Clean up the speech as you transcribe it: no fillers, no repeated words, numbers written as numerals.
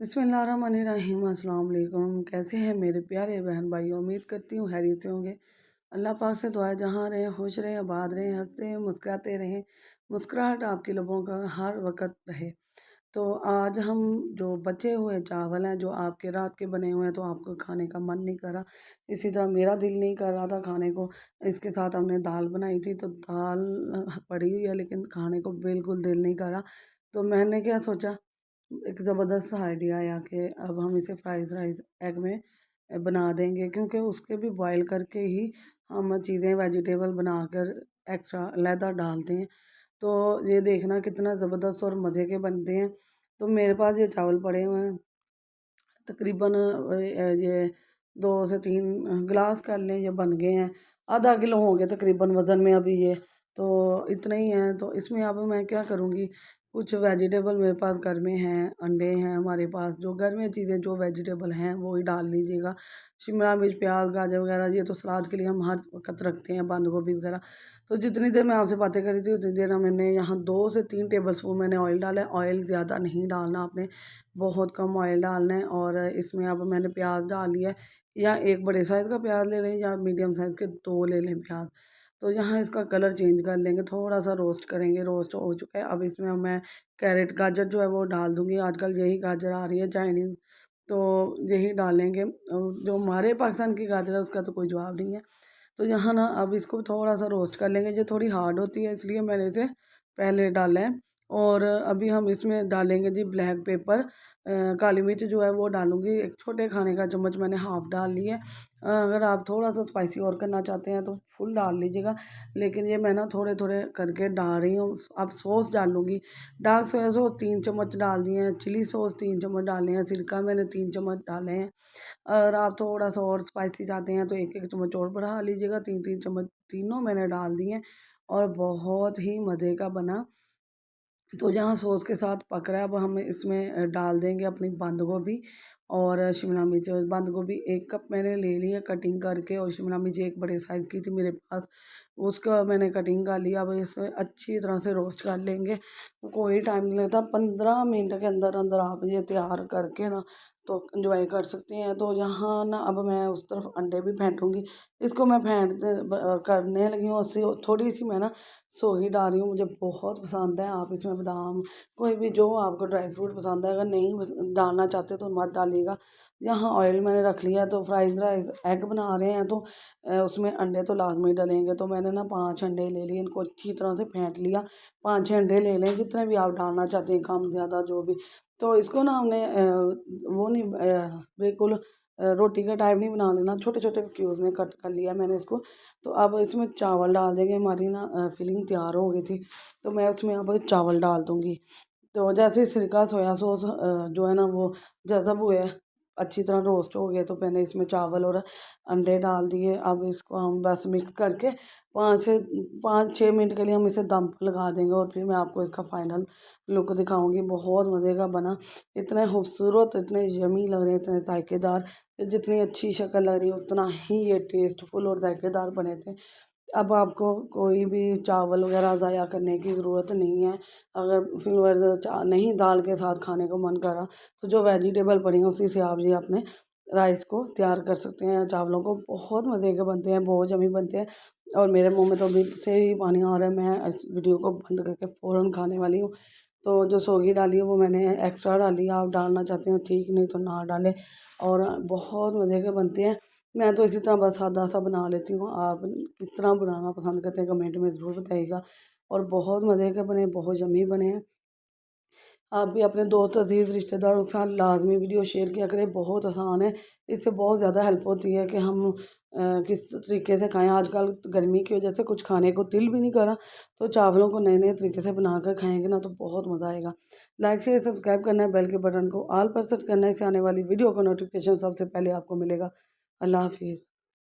बिस्मिल्लाहिर्रहमानिर्रहीम। अस्सलाम वालेकुम। कैसे हैं मेरे प्यारे बहन भाई? उम्मीद करती हूँ खैरियत से होंगे। अल्लाह पाक से दुआ है जहाँ रहें खुश रहें, आबाद रहें, हंसते मुस्कुराते रहें, मुस्कुराहट आपके लबों का हर वक्त रहे। तो आज हम जो बचे हुए चावल हैं जो आपके रात के बने हुए हैं, तो आपको खाने का मन नहीं कर रहा, इसी तरह मेरा दिल नहीं कर रहा था खाने को। इसके साथ हमने दाल बनाई थी, तो दाल पड़ी हुई है लेकिन खाने को बिल्कुल दिल नहीं कर रहा। तो मैंने क्या सोचा, एक ज़बरदस्त आइडिया आया कि अब हम इसे फ्राइज़ राइस एग में बना देंगे, क्योंकि उसके भी बॉयल करके ही हम चीज़ें वेजिटेबल बनाकर एक्स्ट्रा अलहदा डालते हैं। तो ये देखना कितना ज़बरदस्त और मज़े के बनते हैं। तो मेरे पास ये चावल पड़े हुए हैं, तकरीबन ये 2 से 3 गिलास कर लें, ये बन गए हैं। आधा किलो होंगे तकरीबन वज़न में अभी ये, तो इतने ही हैं। तो इसमें अब मैं क्या करूँगी, कुछ वेजिटेबल मेरे पास घर में हैं, अंडे हैं हमारे पास, जो घर में चीज़ें जो वेजिटेबल हैं वो ही डाल लीजिएगा। शिमला मिर्च, प्याज, गाजर वगैरह ये तो सलाद के लिए हम हर वक़्त रखते हैं, बंद गोभी वगैरह। तो जितनी देर मैं आपसे बातें कर रही थी उतनी देर मैंने यहाँ 2 से 3 टेबल स्पून मैंने ऑयल डाला है। ऑयल ज़्यादा नहीं डालना आपने, बहुत कम ऑयल डालना है। और इसमें अब मैंने प्याज डाल लिया है, या एक बड़े साइज़ का प्याज ले लें या मीडियम साइज़ के 2 ले लें प्याज। तो यहाँ इसका कलर चेंज कर लेंगे, थोड़ा सा रोस्ट करेंगे। रोस्ट हो चुका है, अब इसमें मैं कैरेट गाजर जो है वो डाल दूँगी। आजकल यही गाजर आ रही है चाइनीज़, तो यही डालेंगे। जो हमारे पाकिस्तान की गाजर है उसका तो कोई जवाब नहीं है। तो यहाँ ना अब इसको थोड़ा सा रोस्ट कर लेंगे। ये थोड़ी हार्ड होती है इसलिए मैंने इसे पहले डाला है। और अभी हम इसमें डालेंगे जी ब्लैक पेपर, काली मिर्च जो है वो डालूँगी, एक छोटे खाने का चम्मच मैंने हाफ़ डाल ली है। अगर आप थोड़ा सा स्पाइसी और करना चाहते हैं तो फुल डाल लीजिएगा, लेकिन ये मैं ना थोड़े थोड़े करके डाल रही हूँ। अब सॉस डालूँगी, डार्क सोया सॉस 3 चम्मच डाल दिए हैं, चिली सॉस 3 चम्मच डाले हैं, सिरका मैंने 3 चम्मच डाले हैं। अगर आप थोड़ा सा और स्पाइसी चाहते हैं तो एक एक चम्मच और बढ़ा लीजिएगा। 3 चम्मच तीनों मैंने डाल दिए हैं और बहुत ही मज़े का बना। तो जहाँ सॉस के साथ पक रहा है, अब हम इसमें डाल देंगे अपनी बंद गोभी और शिमला मिर्च। बंद गोभी 1 कप मैंने ले ली है कटिंग करके, और शिमला मिर्च एक बड़े साइज़ की थी मेरे पास, उसका मैंने कटिंग कर लिया। अब इसे अच्छी तरह से रोस्ट कर लेंगे, कोई टाइम नहीं लगता, 15 मिनट के अंदर अंदर आप ये तैयार करके ना तो एंजॉय कर सकते हैं। तो यहाँ ना अब मैं उस तरफ अंडे भी फेंटूँगी, इसको मैं करने लगी हूँ। थोड़ी सी मैं ना सोगी डाल रही हूँ, मुझे बहुत पसंद है। आप इसमें बादाम, कोई भी जो आपको ड्राई फ्रूट पसंद है, अगर नहीं डालना चाहते तो मत डालिएगा। यहाँ ऑयल मैंने रख लिया है, तो फ्राइज़ राइस एग बना रहे हैं, तो उसमें अंडे तो लाजमी डलेंगे। तो मैंने ना 5 अंडे ले लिए, इनको अच्छी तरह से फेंट लिया। 5-6 अंडे ले लें, जितने भी आप डालना चाहते हैं, कम ज़्यादा जो भी। तो इसको ना हमने वो नहीं बिल्कुल रोटी का टाइप नहीं बना लेना, छोटे छोटे क्यूब में कट कर लिया मैंने इसको। तो अब इसमें चावल डाल देंगे, हमारी ना फिलिंग तैयार हो गई थी, तो मैं उसमें अब चावल डाल दूँगी। तो जैसे ही सिरका सोया सॉस जो है ना वो जज़ब हुए, अच्छी तरह रोस्ट हो गए, तो मैंने इसमें चावल और अंडे डाल दिए। अब इसको हम बस मिक्स करके 5-6 मिनट के लिए हम इसे दम पर लगा देंगे, और फिर मैं आपको इसका फाइनल लुक दिखाऊंगी। बहुत मज़े का बना, इतने खूबसूरत, इतने यमी लग रहे हैं, इतने जायकेदार। जितनी अच्छी शक्ल लग रही है उतना ही ये टेस्टफुल और जायकेदार बने थे। अब आपको कोई भी चावल वगैरह ज़ाया करने की ज़रूरत नहीं है। अगर फिर नहीं दाल के साथ खाने को मन करा, तो जो वेजिटेबल पड़ी हैं उसी से आप ये अपने राइस को तैयार कर सकते हैं। चावलों को बहुत मज़े के बनते हैं, बहुत जमी बनते हैं, और मेरे मुंह में तो अभी से ही पानी आ रहा है। मैं इस वीडियो को बंद करके फ़ौरन खाने वाली हूँ। तो जो सोगी डाली है वो मैंने एक्स्ट्रा डाली है, आप डालना चाहते हो ठीक, नहीं तो ना डालें। और बहुत मज़े के बनते हैं। मैं तो इसी तरह बस सादा सा बना लेती हूँ। आप किस तरह बनाना पसंद करते हैं कमेंट में ज़रूर बताइएगा। और बहुत मज़े के बने, बहुत यम्मी बने हैं। आप भी अपने दोस्त अजीज़ रिश्तेदारों के साथ लाजमी वीडियो शेयर किया करें, बहुत आसान है। इससे बहुत ज़्यादा हेल्प होती है कि हम किस तरीके से खाएं। आजकल गर्मी की वजह से कुछ खाने को दिल भी नहीं करा, तो चावलों को नए नए तरीके से बनाकर खाएंगे ना तो बहुत मज़ा आएगा। लाइक शेयर सब्सक्राइब करना है, बेल के बटन को ऑल पर सेट करना है, इससे आने वाली वीडियो का नोटिफिकेशन सबसे पहले आपको मिलेगा। अल्लाह हाफिज़।